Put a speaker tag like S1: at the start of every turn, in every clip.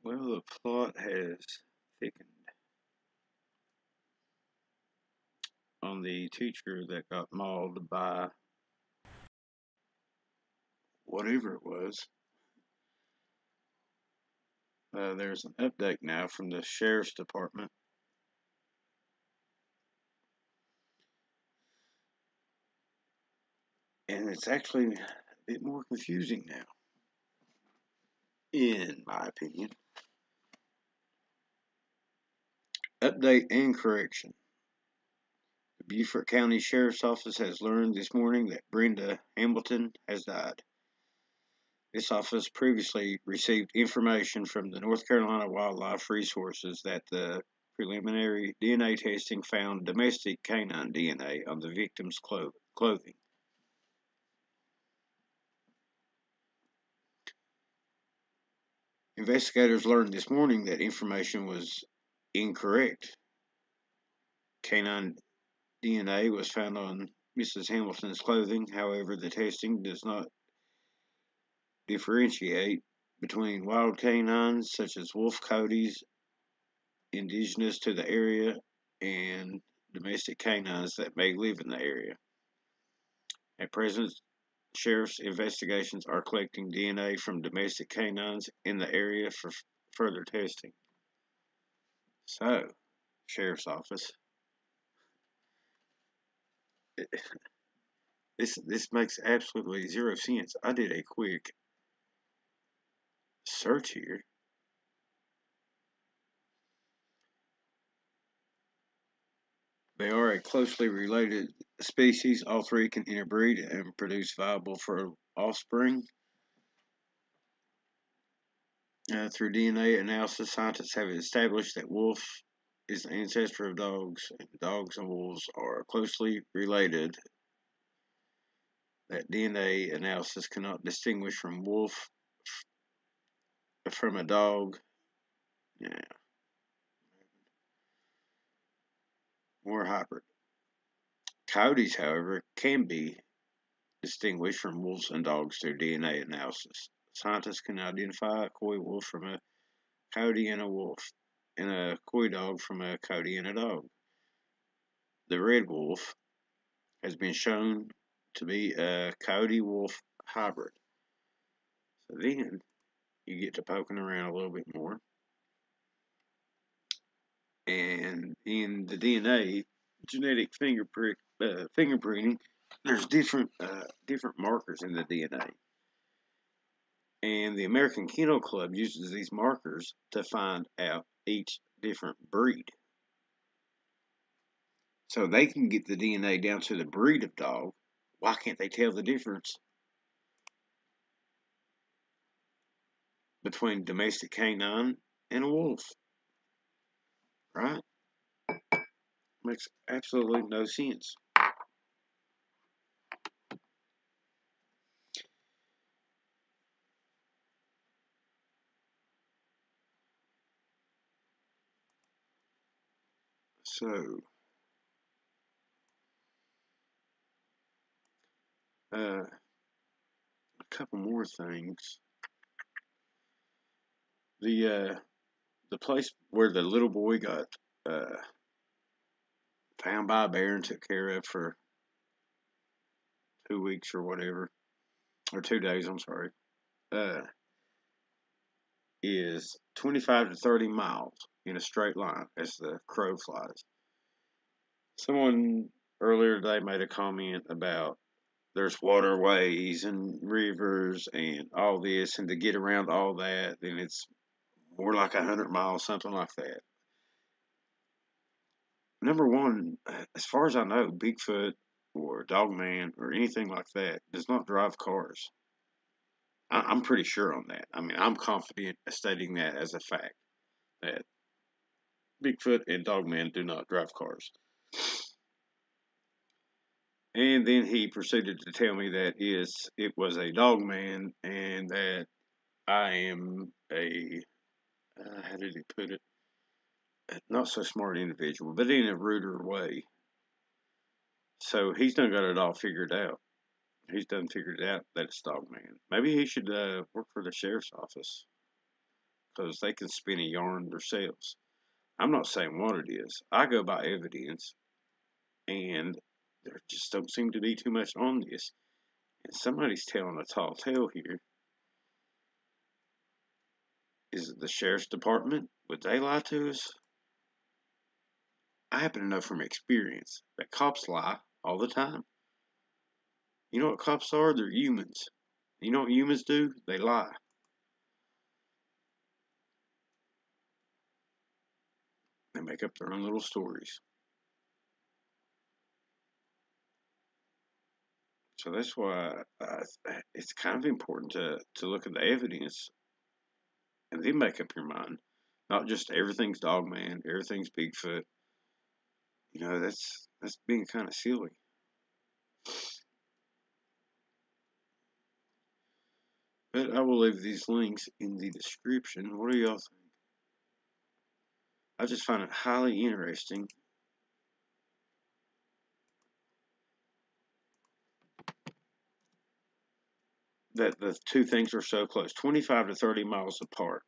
S1: Well, the plot has thickened on the teacher that got mauled by whatever it was. There's an update now from the sheriff's department. And it's actually a bit more confusing now, in my opinion. Update and correction. The Beaufort County Sheriff's Office has learned this morning that Brenda Hamilton has died. This office previously received information from the North Carolina Wildlife Resources that the preliminary DNA testing found domestic canine DNA on the victim's clothing. Investigators learned this morning that information was incorrect. Canine DNA was found on Mrs. Hamilton's clothing. However, the testing does not differentiate between wild canines such as wolf coyotes indigenous to the area and domestic canines that may live in the area. At present, sheriff's investigations are collecting DNA from domestic canines in the area for further testing. So, sheriff's office, this makes absolutely zero sense. I did a quick search here. They are a closely related species. All three can interbreed and produce viable for offspring. Through DNA analysis, scientists have established that wolf is the ancestor of dogs, and dogs and wolves are closely related. That DNA analysis cannot distinguish from wolf from a dog. Yeah, more hybrid. Coyotes, however, can be distinguished from wolves and dogs through DNA analysis. Scientists can identify a coy wolf from a coyote and a wolf, and a coy dog from a coyote and a dog. The red wolf has been shown to be a coyote wolf hybrid. So then you get to poking around a little bit more. And in the DNA, genetic fingerprinting, there's different markers in the DNA. And the American Kennel Club uses these markers to find out each different breed. So they can get the DNA down to the breed of dog. Why can't they tell the difference between domestic canine and a wolf? Right? Makes absolutely no sense. So, a couple more things. The place where the little boy got found by a bear and took care of for 2 weeks or whatever, or 2 days. I'm sorry. Uh, is 25 to 30 miles in a straight line as the crow flies. Someone earlier today made a comment about there's waterways and rivers and all this, and to get around all that, then it's more like 100 miles, something like that. Number one, as far as I know, Bigfoot or Dogman or anything like that does not drive cars. I'm pretty sure on that. I mean, I'm confident stating that as a fact that Bigfoot and Dogman do not drive cars. And then he proceeded to tell me that it was a Dogman and that I am a how did he put it? Not so smart individual, but in a ruder way. So he's done got it all figured out. He's done figured out that it's Dogman. Maybe he should work for the sheriff's office. because they can spin a yarn themselves. I'm not saying what it is. I go by evidence, and there just don't seem to be too much on this. And somebody's telling a tall tale here. Is it the sheriff's department? Would they lie to us? I happen to know from experience that cops lie all the time. You know what cops are? They're humans. You know what humans do? They lie. They make up their own little stories. So that's why it's kind of important to look at the evidence and then make up your mind. Not just everything's Dogman, everything's Bigfoot. That's being kind of silly. But I will leave these links in the description. What do y'all think? I just find it highly interesting that the two things are so close, 25 to 30 miles apart.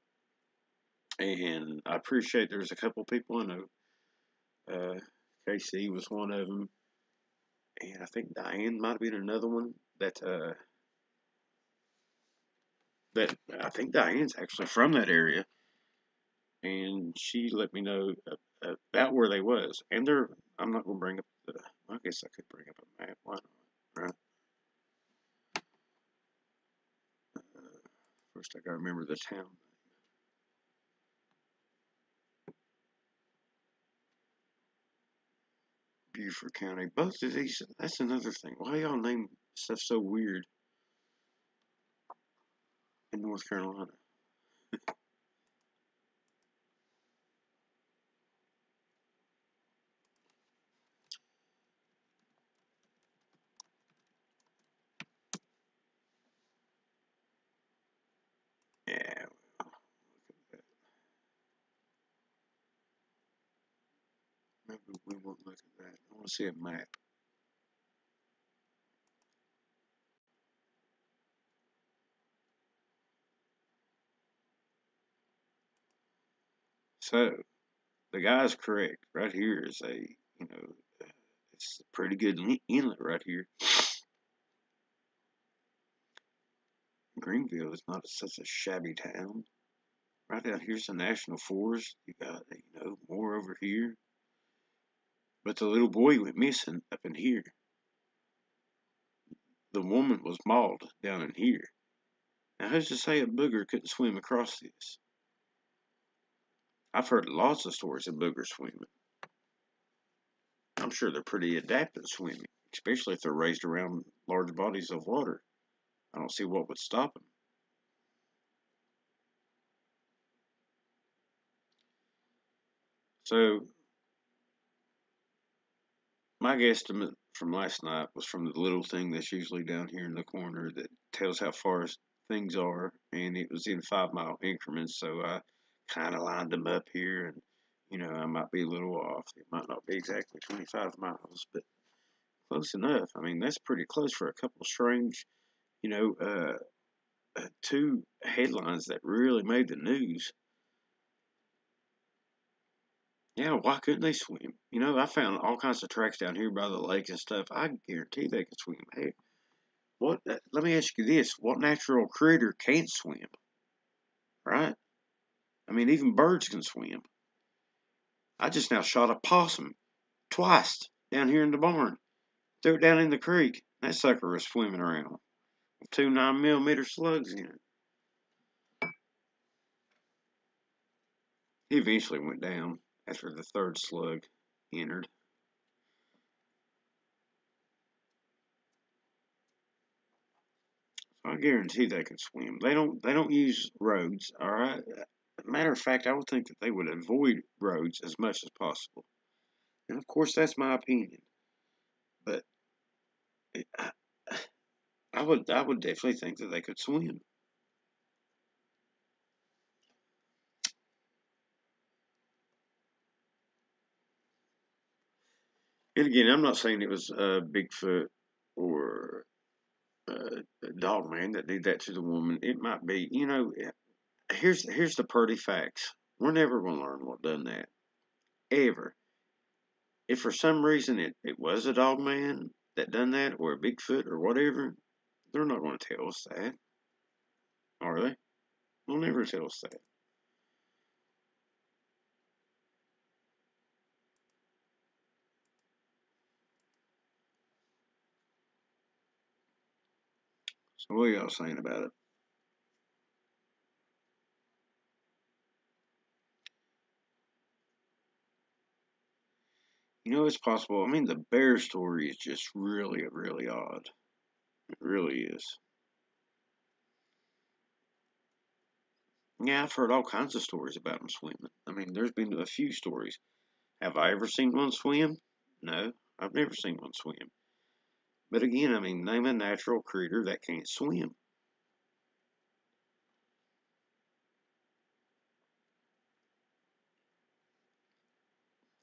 S1: And I appreciate there's a couple people I know. KC was one of them, and I think Diane might have been another one that I think Diane's actually from that area, and she let me know about where they was. And they're I'm not gonna bring up the. I guess I could bring up a map. Why not? Right. First, I gotta remember the town. Beaufort County. Both of these. That's another thing. Why y'all name stuff so weird in North Carolina? Yeah, maybe we won't look at that. I want to see a map. So the guy's correct. Right here is it's a pretty good inlet right here. Greenville is not such a shabby town. Right out here's the National Forest. You got more over here. But the little boy went missing up in here. The woman was mauled down in here. Now who's to say a booger couldn't swim across this? I've heard lots of stories of boogers swimming. I'm sure they're pretty adapted to swimming, especially if they're raised around large bodies of water. I don't see what would stop them. So my guesstimate from last night was from the little thing that's usually down here in the corner that tells how far things are, and it was in 5 mile increments. So I kind of lined them up here, and I might be a little off. It might not be exactly 25 miles, but close enough. I mean, that's pretty close for a couple strange, you know, two headlines that really made the news. Yeah, why couldn't they swim? I found all kinds of tracks down here by the lake and stuff. I guarantee they could swim. Hey, what? Let me ask you this: what natural critter can't swim? Right? I mean, even birds can swim. I just now shot a possum twice down here in the barn. Threw it down in the creek. That sucker was swimming around with two 9mm slugs in it. He eventually went down after the third slug entered. I guarantee they can swim. They don't use roads, all right? Matter of fact, I would think that they would avoid roads as much as possible. And of course, that's my opinion. But I, I would definitely think that they could swim. And again, I'm not saying it was Bigfoot or Dogman that did that to the woman. It might be, here's the pretty facts. We're never gonna learn what done that ever. If for some reason it was a dog man that done that, or a Bigfoot or whatever, they're not gonna tell us that, are they? They'll never tell us that. So what are y'all saying about it? It's possible. I mean, the bear story is just really, really odd. It really is. Yeah, I've heard all kinds of stories about them swimming. I mean, there's been a few stories. Have I ever seen one swim? No, I've never seen one swim. But again, I mean, name a natural creature that can't swim.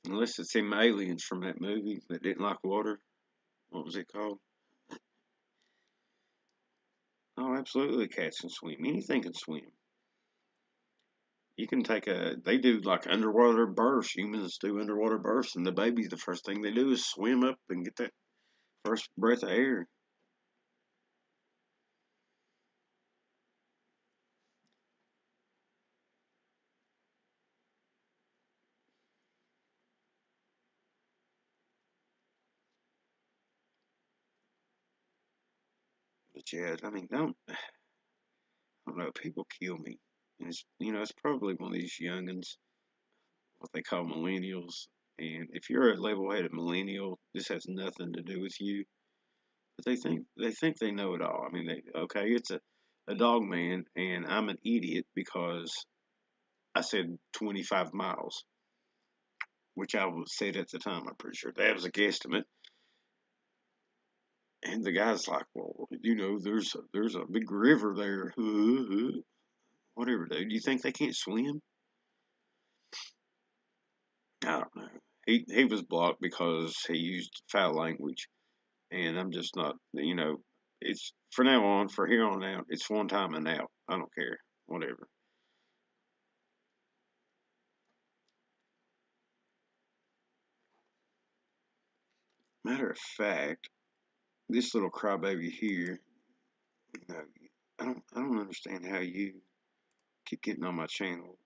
S1: Unless it's them aliens from that movie that didn't like water. What was it called? Oh, absolutely, cats can swim. Anything can swim. You can take they do like underwater births. Humans do underwater births, and the babies, the first thing they do is swim up and get that first breath of air. But yeah, I mean, I don't know. People kill me, and it's probably one of these youngins, what they call millennials. And if you're a level-headed millennial, this has nothing to do with you. But they think they know it all. I mean, okay, it's a dog man, and I'm an idiot because I said 25 miles, which I was said at the time. I'm pretty sure that was a guesstimate. And the guy's like, "Well, there's a big river there." Whatever, dude. You think they can't swim? I don't know. He was blocked because he used foul language, and I'm just not. It's for now on, for here on out. It's one time and out. I don't care. Whatever. Matter of fact, this little crybaby here. You know, I don't understand how you keep getting on my channel.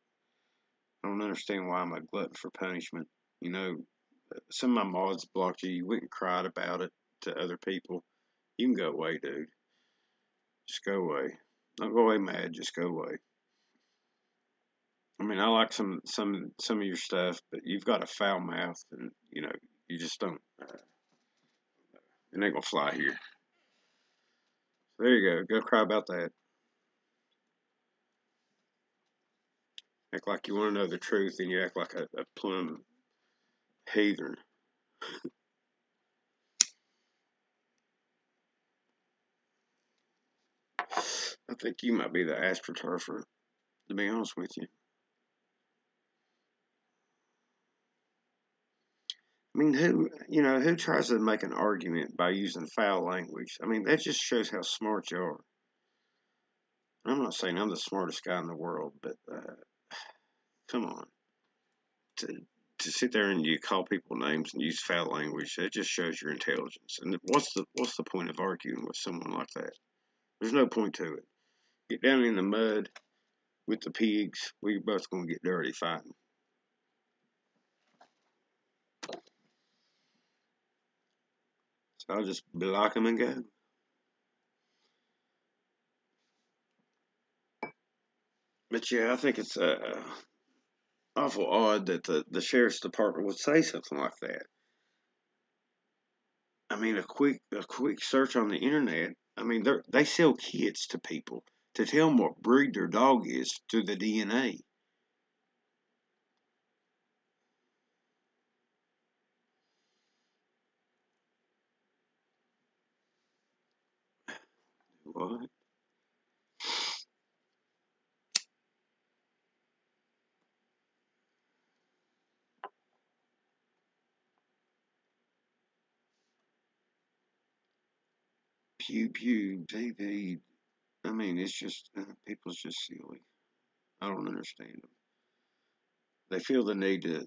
S1: I don't understand why I'm a glutton for punishment. You know, some of my mods blocked you. You went and cried about it to other people. You can go away, dude. Just go away. Don't go away mad. Just go away. I mean, I like some of your stuff, but you've got a foul mouth, and you just don't. It ain't gonna fly here. So there you go. Go cry about that. Act like you want to know the truth, and you act like a plum heathen. I think you might be the astroturfer, to be honest with you. I mean, who tries to make an argument by using foul language? I mean, that just shows how smart you are. I'm not saying I'm the smartest guy in the world, but come on, to to sit there and you call people names and use foul language, that just shows your intelligence. And what's the point of arguing with someone like that? There's no point to it. Get down in the mud with the pigs. We're both gonna get dirty fighting. So I'll just block them and go. But yeah, I think it's awful odd that the sheriff's department would say something like that. I mean, a quick search on the internet. I mean, they sell kits to people to tell them what breed their dog is through the DNA. What? Pew pew TV. I mean, it's just people's just silly. I don't understand them. They feel the need to,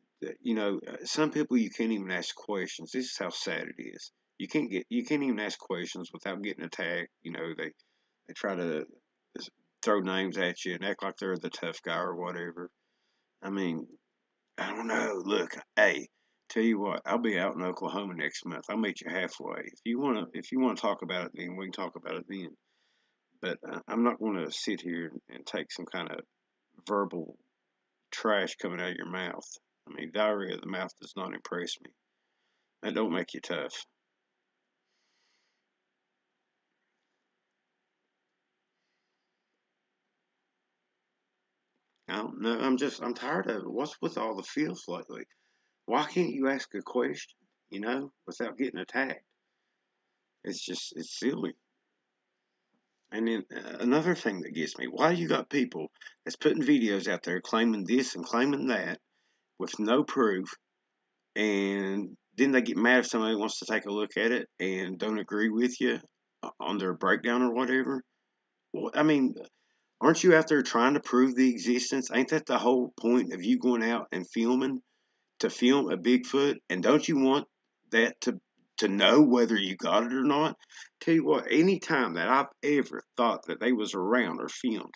S1: some people you can't even ask questions. This is how sad it is. You can't even ask questions without getting attacked. They try to throw names at you and act like they're the tough guy or whatever. I mean, I don't know. Look, hey, tell you what, I'll be out in Oklahoma next month. I'll meet you halfway. If you wanna talk about it, then we can talk about it then. But I'm not going to sit here and take some kind of verbal trash coming out of your mouth. I mean, diarrhea of the mouth does not impress me. That don't make you tough. I don't know. I'm tired of it. What's with all the feels lately? Why can't you ask a question, without getting attacked? It's silly. And then another thing that gets me, why you got people that's putting videos out there claiming this and claiming that with no proof, and then they get mad if somebody wants to take a look at it and don't agree with you on their breakdown or whatever? Well, I mean, aren't you out there trying to prove the existence? Ain't that the whole point of you going out and filming to film a Bigfoot? And don't you want that to know whether you got it or not? Tell you what, any time that I've ever thought that they was around or filmed,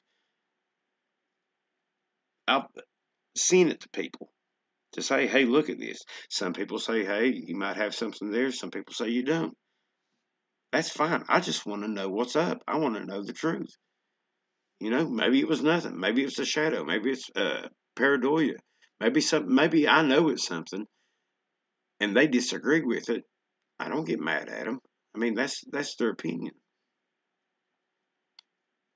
S1: I've seen it to people to say, hey, look at this. Some people say, hey, you might have something there. Some people say you don't. That's fine. I just want to know what's up. I want to know the truth. Maybe it was nothing. Maybe it's a shadow. Maybe it's pareidolia. Maybe I know it's something, and they disagree with it. I don't get mad at them. I mean, that's their opinion.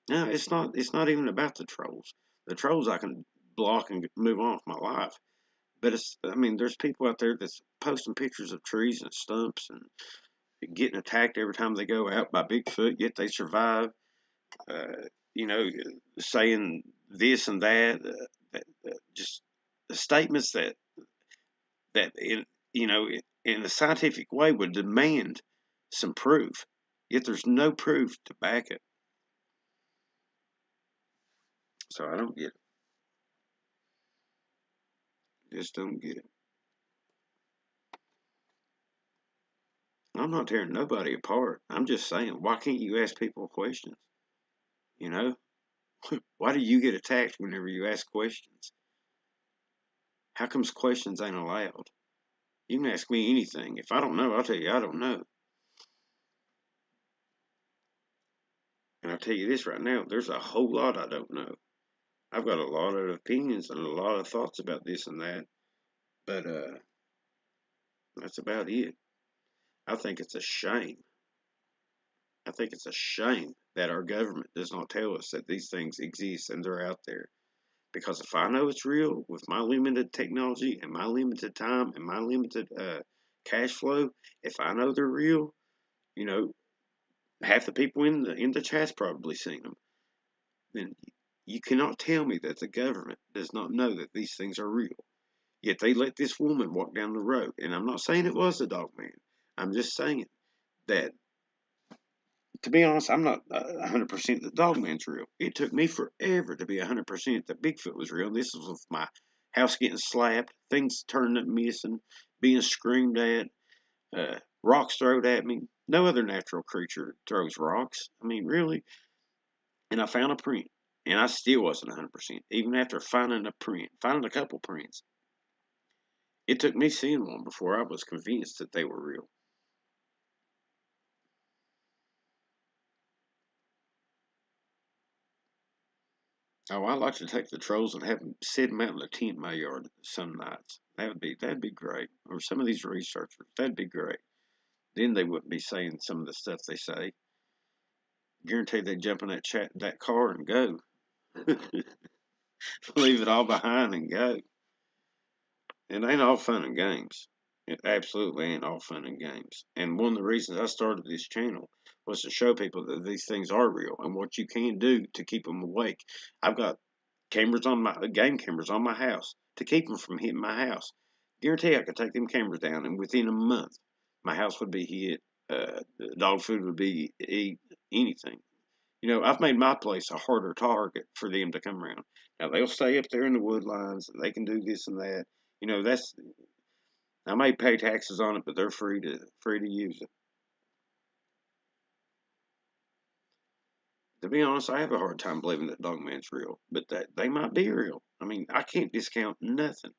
S1: No, it's not. It's not even about the trolls. The trolls I can block and move on with my life. But it's. I mean, there's people out there that's posting pictures of trees and stumps and getting attacked every time they go out by Bigfoot. Yet they survive. Uh, you know, saying this and that. Just the statements that in a scientific way would demand some proof. Yet there's no proof to back it. So I don't get it. Just don't get it. I'm not tearing nobody apart. I'm just saying, why can't you ask people questions? You know, why do you get attacked whenever you ask questions? How comes questions ain't allowed? You can ask me anything. If I don't know, I'll tell you I don't know. And I'll tell you this right now, there's a whole lot I don't know. I've got a lot of opinions and a lot of thoughts about this and that, but that's about it. I think it's a shame. I think it's a shame that our government does not tell us that these things exist and they're out there. Because if I know it's real with my limited technology and my limited time and my limited cash flow, if I know they're real, you know, half the people in the chat's probably seen them. Then you cannot tell me that the government does not know that these things are real. Yet they let this woman walk down the road, and I'm not saying it was the dog man. I'm just saying that, to be honest, I'm not 100% the dog man's real. It took me forever to be 100% that Bigfoot was real. This was with my house getting slapped, things turning up missing, being screamed at, rocks thrown at me. No other natural creature throws rocks. I mean, really? And I found a print, and I still wasn't 100%. Even after finding a print, finding a couple prints, it took me seeing one before I was convinced that they were real. Oh, I'd like to take the trolls and have them sit them out in the tent in my yard some nights. That'd be great. Or some of these researchers, that'd be great. Then they wouldn't be saying some of the stuff they say. Guarantee they'd jump in that car and go. Leave it all behind and go. It ain't all fun and games. It absolutely ain't all fun and games. And one of the reasons I started this channel was to show people that these things are real and what you can do to keep them awake. I've got game cameras on my house to keep them from hitting my house. Guarantee I could take them cameras down, and within a month, my house would be hit. Dog food would be eat anything. I've made my place a harder target for them to come around. Now they'll stay up there in the woodlines and they can do this and that. That's I may pay taxes on it, but they're free to use it. To be honest, I have a hard time believing that Dogman's real, but that they might be real. I mean, I can't discount nothing,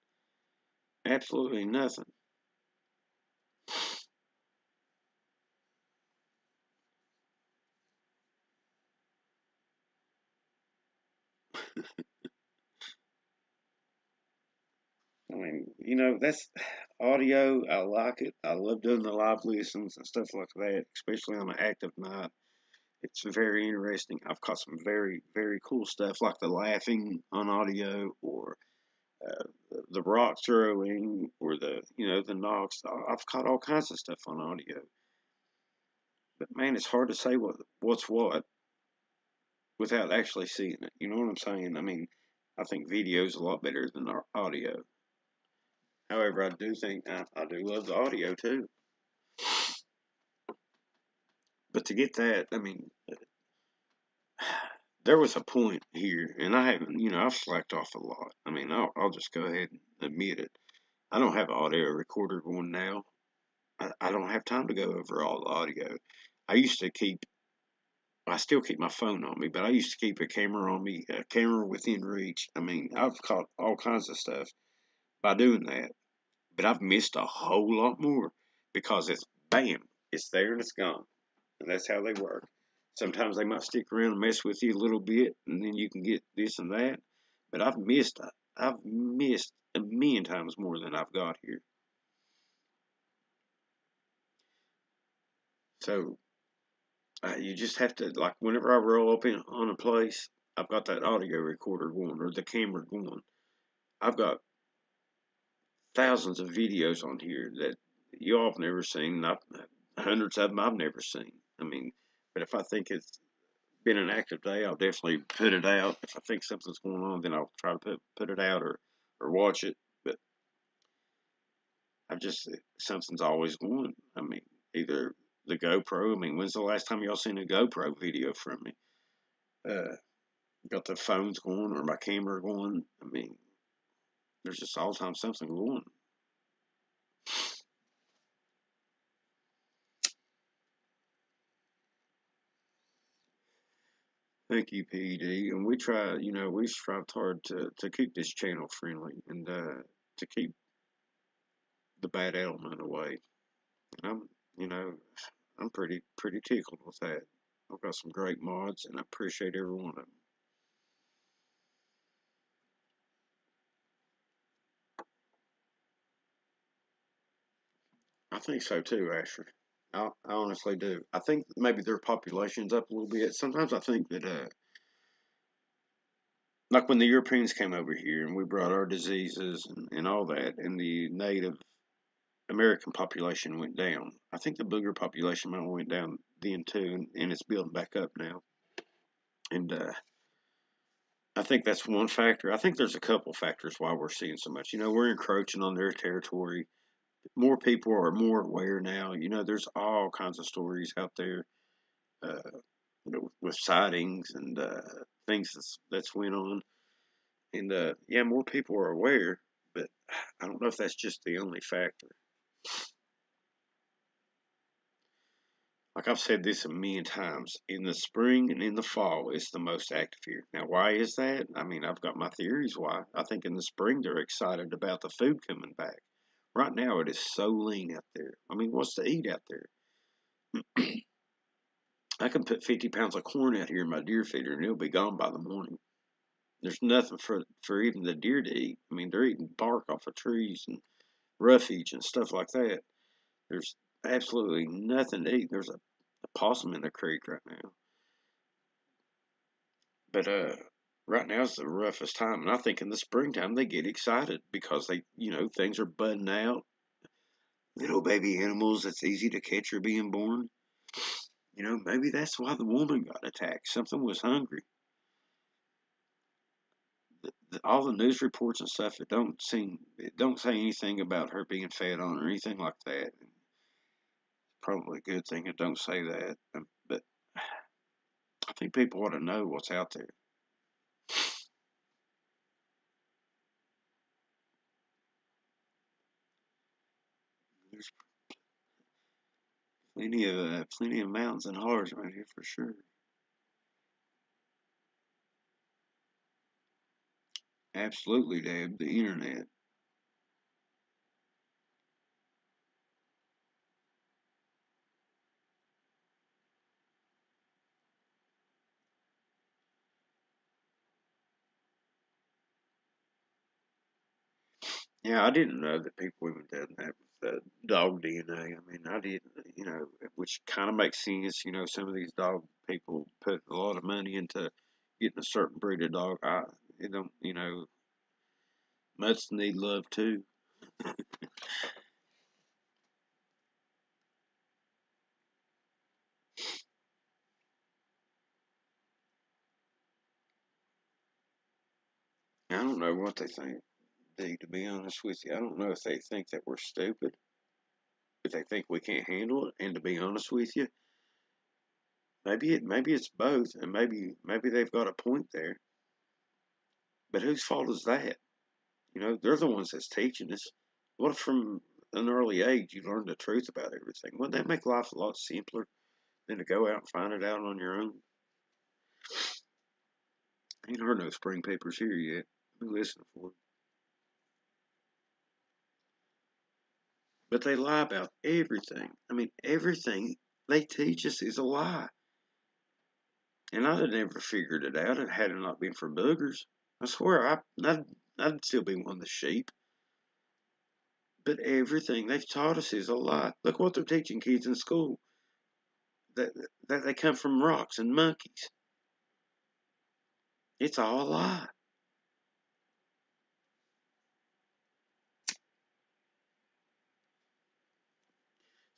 S1: absolutely nothing. I mean, that's audio. I like it. I love doing the live listens and stuff like that, especially on an active night. It's very interesting. I've caught some very, very cool stuff like the laughing on audio or uh, the rock throwing or the knocks. I've caught all kinds of stuff on audio. But man, it's hard to say what's what without actually seeing it. You know what I'm saying? I mean, I think video is a lot better than our audio. However, I do think I do love the audio too. But to get that, I mean, there was a point here, and I haven't, I've slacked off a lot. I mean, I'll just go ahead and admit it. I don't have an audio recorder going now. I don't have time to go over all the audio. I used to keep, I still keep my phone on me, but I used to keep a camera on me, a camera within reach. I mean, I've caught all kinds of stuff by doing that, but I've missed a whole lot more because it's bam, it's there and it's gone. And that's how they work. Sometimes they might stick around and mess with you a little bit, and then you can get this and that. But I've missed a million times more than I've got here. So you just have to like whenever I roll up in on a place, I've got that audio recorder going or the camera going. I've got thousands of videos on here that y'all have never seen. Not hundreds of them I've never seen. I mean, but if I think it's been an active day, I'll definitely put it out. If I think something's going on, then I'll try to put it out or watch it. But I've just something's always going. I mean, either the GoPro. I mean, when's the last time y'all seen a GoPro video from me? Uh, got the phones going or my camera going. I mean, there's just all the time something going. Thank you, PED. And we strived hard to keep this channel friendly and to keep the bad element away. And you know, I'm pretty tickled with that. I've got some great mods, and I appreciate every one of them. I think so too, Asher. I honestly do. I think maybe their population's up a little bit. Sometimes I think that, like when the Europeans came over here and we brought our diseases and all that, and the Native American population went down. I think the booger population might have went down then too, and it's building back up now. And I think that's one factor. I think there's a couple factors why we're seeing so much. We're encroaching on their territory. More people are more aware now. There's all kinds of stories out there uh, with sightings and things that's went on. And yeah, more people are aware, but I don't know if that's just the only factor. Like I've said this a million times, in the spring and in the fall, it's the most active here. Now, why is that? I mean, I've got my theories why. I think in the spring they're excited about the food coming back. Right now, it is so lean out there. I mean, what's to eat out there? I can put 50 pounds of corn out here in my deer feeder and it'll be gone by the morning. There's nothing for even the deer to eat. I mean, they're eating bark off of trees and roughage and stuff like that. There's absolutely nothing to eat. There's a possum in the creek right now. But right now is the roughest time, and I think in the springtime they get excited because things are budding out. Little baby animals that's easy to catch are being born. Maybe that's why the woman got attacked. Something was hungry. All the news reports and stuff it don't say anything about her being fed on or anything like that. Probably a good thing it don't say that. But I think people ought to know what's out there. plenty of mountains and hollers around here for sure. Absolutely, Dave. The internet. Yeah, I didn't know that people even done that with dog DNA. I mean, I didn't, which kind of makes sense. Some of these dog people put a lot of money into getting a certain breed of dog. It don't, mutts need love too. I don't know what they think, D, to be honest with you. I don't know if they think that we're stupid, if they think we can't handle it, and to be honest with you, maybe it's both, and maybe they've got a point there. But whose fault is that? They're the ones that's teaching us. What if from an early age you learn the truth about everything? Wouldn't that make life a lot simpler than to go out and find it out on your own? Ain't heard no spring papers here yet. Who listening for it? But they lie about everything. I mean, everything they teach us is a lie. And I'd have never figured it out had it not been for boogers. I swear, I'd still be one of the sheep. But everything they've taught us is a lie. Look what they're teaching kids in school. That, that they come from rocks and monkeys. It's all a lie.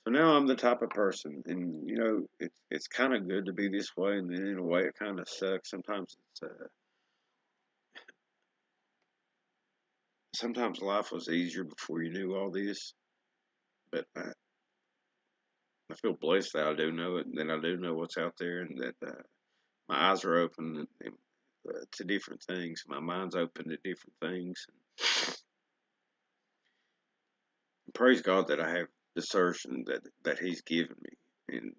S1: So now I'm the type of person, and it's kind of good to be this way, and then in a way it kind of sucks. Sometimes life was easier before you knew all this, but I feel blessed that I do know it, and that I do know what's out there, and that my eyes are open to different things. My mind's open to different things. And praise God that I have discernment that He's given me, and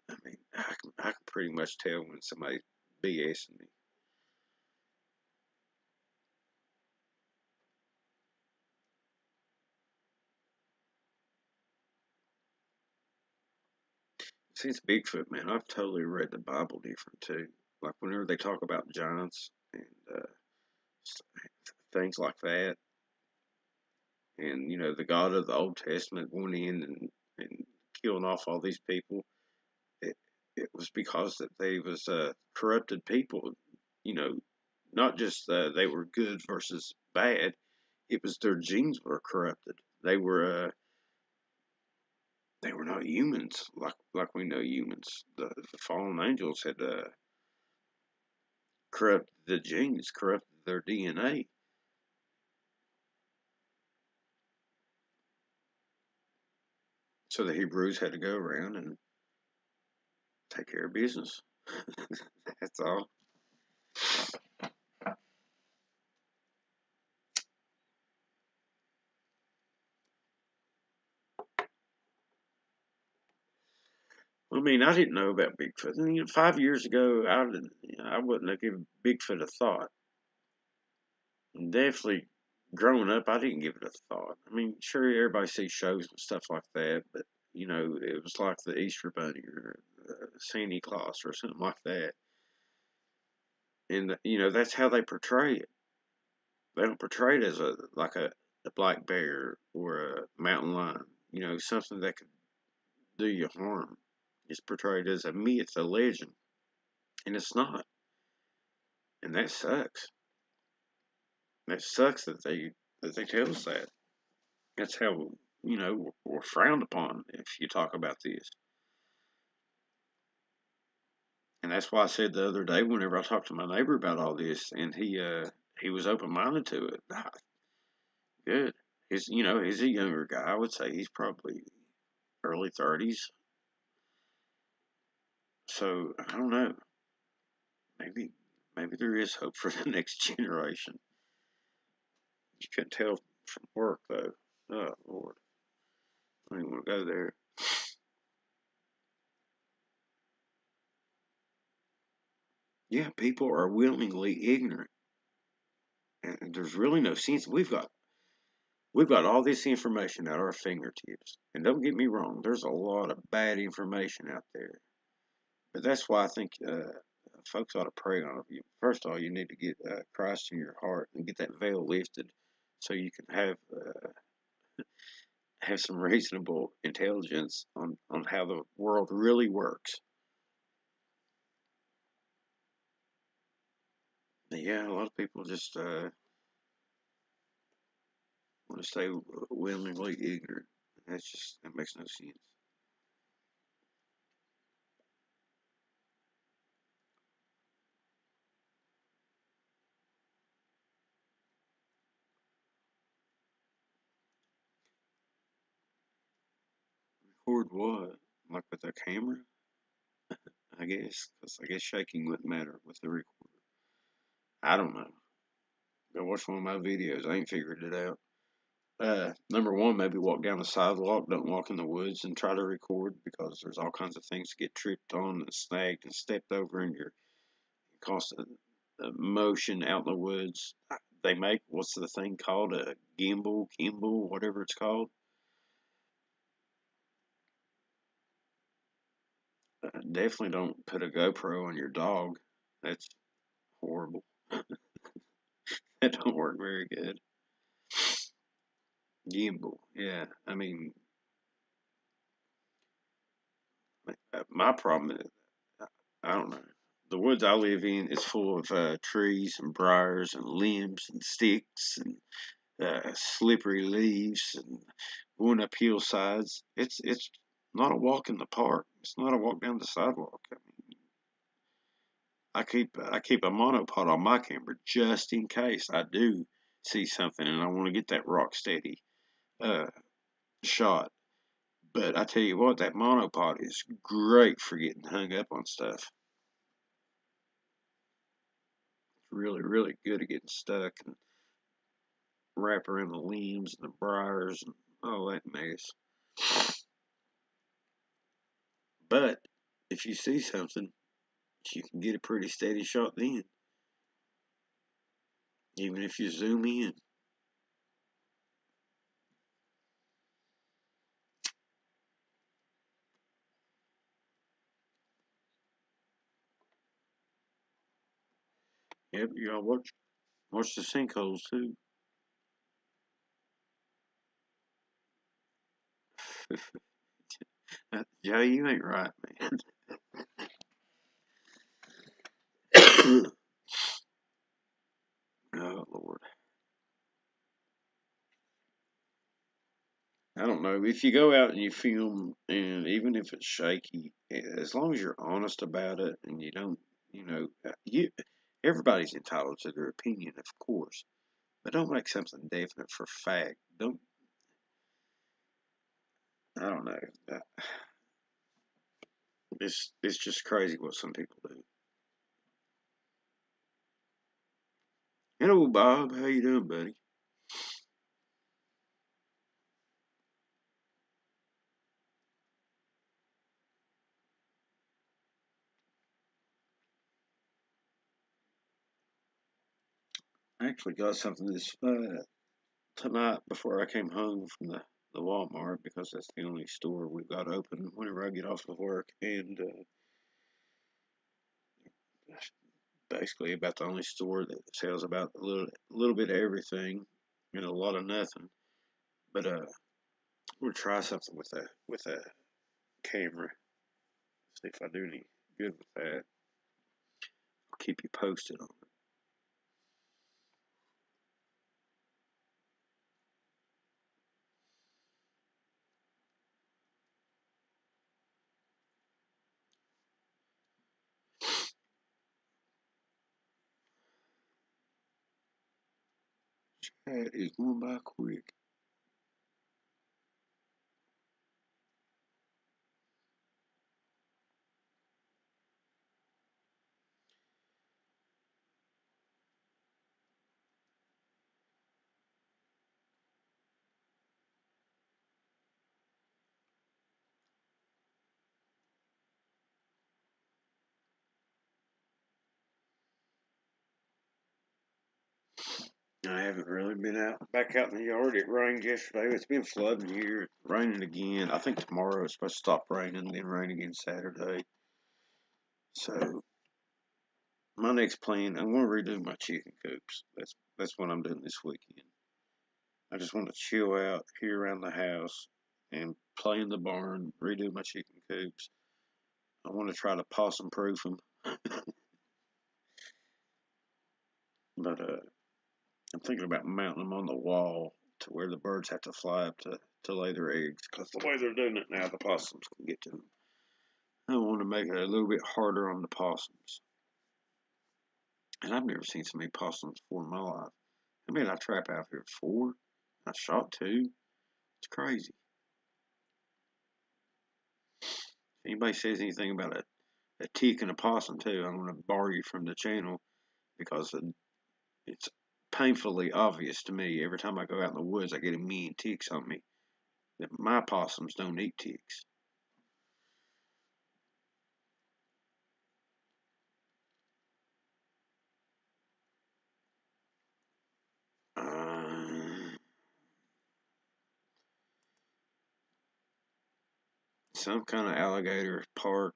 S1: I mean I can pretty much tell when somebody's BSing me. Since Bigfoot, man, I've totally read the Bible different too. Like whenever they talk about giants and things like that, and the God of the Old Testament going in and killing off all these people, it it was because that they was corrupted people. You know, not just they were good versus bad. It was their genes were corrupted. They were not humans like we know humans. The fallen angels had corrupted the genes, corrupted their DNA. So the Hebrews had to go around and take care of business. That's all. I mean, I didn't know about Bigfoot. And, 5 years ago, I wouldn't have given Bigfoot a thought. And definitely, growing up, I didn't give it a thought. I mean, sure, everybody sees shows and stuff like that, but it was like the Easter Bunny or Santa Claus or something like that. And that's how they portray it. They don't portray it as a black bear or a mountain lion. Something that could do you harm. It's portrayed as a myth, a legend, and it's not. And that sucks. That sucks that they tell us that. That's how we're frowned upon if you talk about this. And that's why I said the other day, whenever I talked to my neighbor about all this, and he was open minded to it. Good. He's a younger guy. I would say he's probably early 30s. So I don't know. Maybe maybe there is hope for the next generation. You can tell from work though. Oh Lord, I don't even want to go there. Yeah, people are willingly ignorant, and there's really no sense. We've got all this information at our fingertips, and don't get me wrong, there's a lot of bad information out there. But that's why I think folks ought to pray on it. First of all, you need to get Christ in your heart and get that veil lifted, so you can have some reasonable intelligence on how the world really works. But yeah, a lot of people just want to stay willingly ignorant. That makes no sense. Record what? Like with a camera? I guess, because I guess shaking wouldn't matter with the recorder. I don't know. Go watch one of my videos. I ain't figured it out. Number one, maybe walk down the sidewalk. Don't walk in the woods and try to record because there's all kinds of things to get tripped on and snagged and stepped over in your constant motion out in the woods. They make what's the thing called a gimbal, whatever it's called. Definitely don't put a GoPro on your dog. That's horrible. That don't work very good. Gimbal, yeah. I mean, my problem is, I don't know. The woods I live in is full of trees and briars and limbs and sticks and slippery leaves and going up hillsides. It's not a walk in the park. It's not a walk down the sidewalk. I mean, I keep a monopod on my camera just in case I do see something and I want to get that rock steady uh, shot. But I tell you what, that monopod is great for getting hung up on stuff. It's really, really good at getting stuck and wrap around the limbs and the briars and all that mess. But if you see something, you can get a pretty steady shot then, even if you zoom in. Yep, you gotta watch the sinkholes too. Joe, you ain't right, man. Oh Lord. I don't know. If you go out and you film, and even if it's shaky, as long as you're honest about it and you don't, you everybody's entitled to their opinion, of course, but don't make something definite for fact. Don't. I don't know. It's just crazy what some people do. Hello, Bob. How you doing, buddy? I actually got something this tonight before I came home from the Walmart because that's the only store we've got open whenever I get off of work, and that's basically about the only store that sells about a little bit of everything and a lot of nothing. But we'll try something with a camera. See if I do any good with that. I'll keep you posted on it. That is going by quick. I haven't really been back out in the yard. It rained yesterday. It's been flooding here. Raining again. I think tomorrow it's supposed to stop raining, then rain again Saturday. So my next plan, I'm going to redo my chicken coops. That's what I'm doing this weekend. I just want to chill out here around the house and play in the barn, redo my chicken coops. I want to try to possum proof them, but I'm thinking about mounting them on the wall to where the birds have to fly up to lay their eggs. Because the way they're doing it now, the possums can get to them. I want to make it a little bit harder on the possums. And I've never seen so many possums before in my life. I mean, I trap out here 4. I shot 2. It's crazy. If anybody says anything about a tick and a possum too, I'm going to bar you from the channel because it's painfully obvious to me every time I go out in the woods I get a million ticks on me that my possums don't eat ticks. Some kind of alligator park.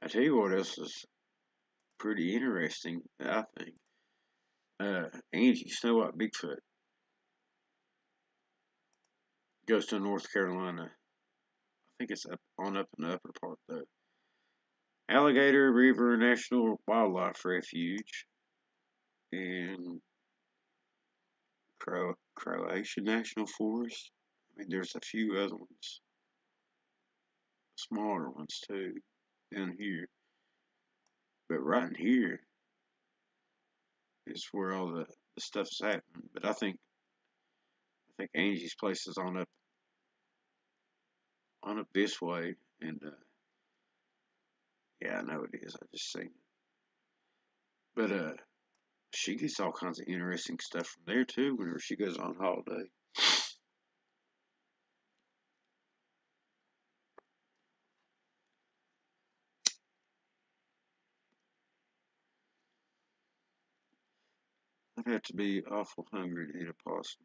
S1: I tell you what else is pretty interesting, I think. Angie Snow White Bigfoot goes to North Carolina. I think it's up in the upper part though. Alligator River National Wildlife Refuge and Croatian National Forest. I mean, there's a few other ones, smaller ones too, down here. But right in here is where all the stuff's happening. But I think Angie's place is on up this way, and yeah, I know it is. I just seen it. But she gets all kinds of interesting stuff from there too. Whenever she goes on holiday. I'd have to be awful hungry to eat a possum.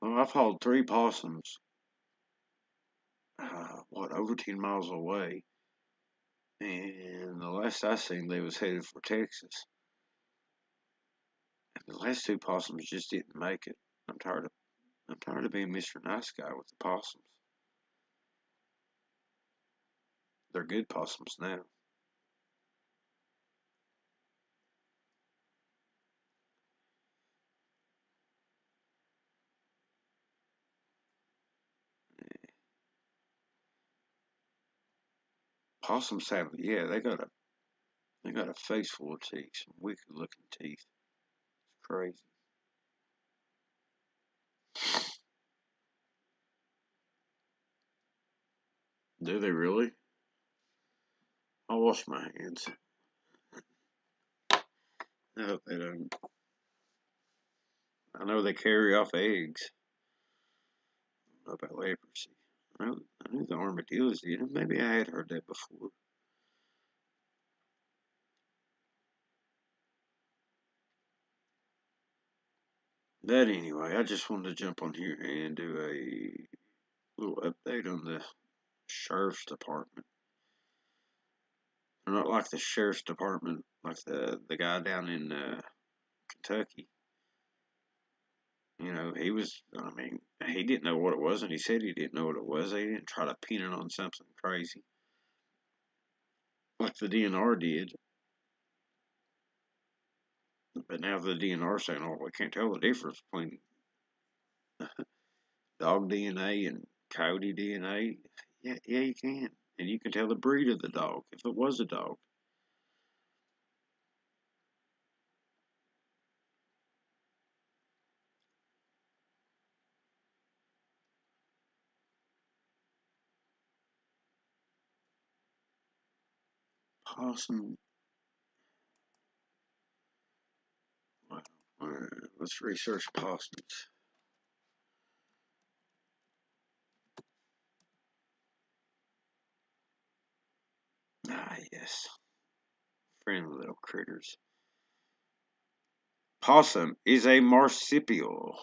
S1: Well, I've hauled 3 possums. Over 10 miles away, and the last I seen, they was headed for Texas. And the last 2 possums just didn't make it. I'm tired of being Mr. Nice Guy with the possums. They're good possums now. Possums have, yeah, they got a face full of teeth, some wicked looking teeth. It's crazy. Do they really? I'll wash my hands. I hope they don't. I know they carry off eggs. I don't know about leprosy. I knew the armadillos did. Maybe I had heard that before. But anyway, I just wanted to jump on here and do a little update on the sheriff's department. They're not like the sheriff's department, like the guy down in Kentucky. You know, he was. I mean, he didn't know what it was, and he said he didn't know what it was. They didn't try to pin it on something crazy like the DNR did. But now the DNR saying, "Oh, we can't tell the difference between dog DNA and coyote DNA." Yeah, yeah, you can, and you can tell the breed of the dog if it was a dog. Possum. Let's research possums. Ah, yes. Friendly little critters. Possum is a marsupial.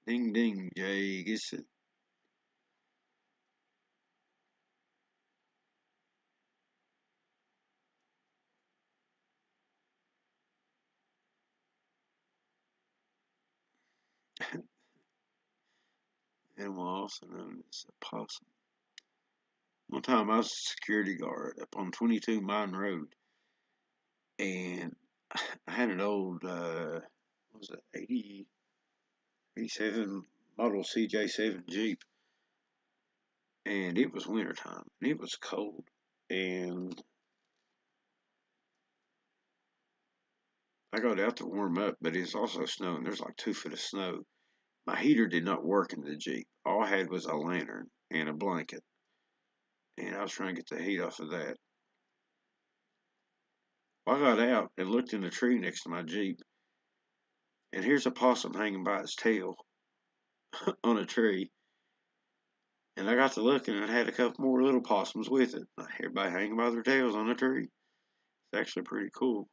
S1: Ding ding, Jay gets it. Animal also known as a possum. One time I was a security guard up on 22 Mine Road, and I had an old, what was it, 87 model CJ7 Jeep, and it was wintertime, and it was cold, and I got out to warm up, but it's also snowing. There's like 2 feet of snow. My heater did not work in the Jeep. All I had was a lantern and a blanket, and I was trying to get the heat off of that. Well, I got out and looked in the tree next to my Jeep, and here's a possum hanging by its tail on a tree. And I got to looking and it had a couple more little possums with it. Everybody hanging by their tails on a tree. It's actually pretty cool.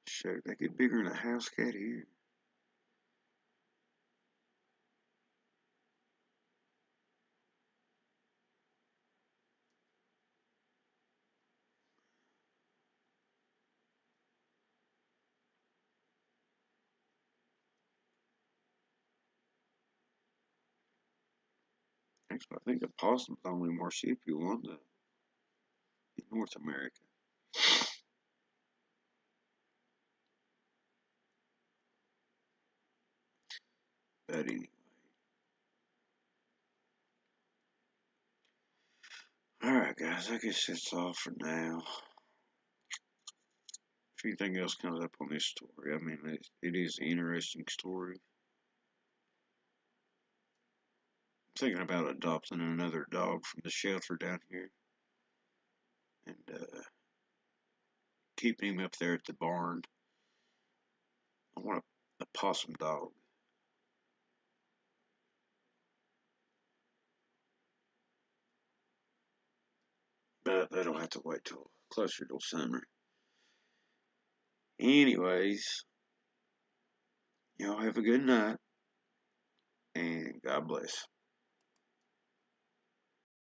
S1: Shoot, they get bigger than a house cat here. Actually, I think the possum's the only marsupial one in North America. But anyway. Alright, guys, I guess that's all for now. If anything else comes up on this story, I mean, it is an interesting story. I'm thinking about adopting another dog from the shelter down here and keeping him up there at the barn. I want a possum dog. But that'll have to wait till closer to summer. Anyways, y'all have a good night and God bless.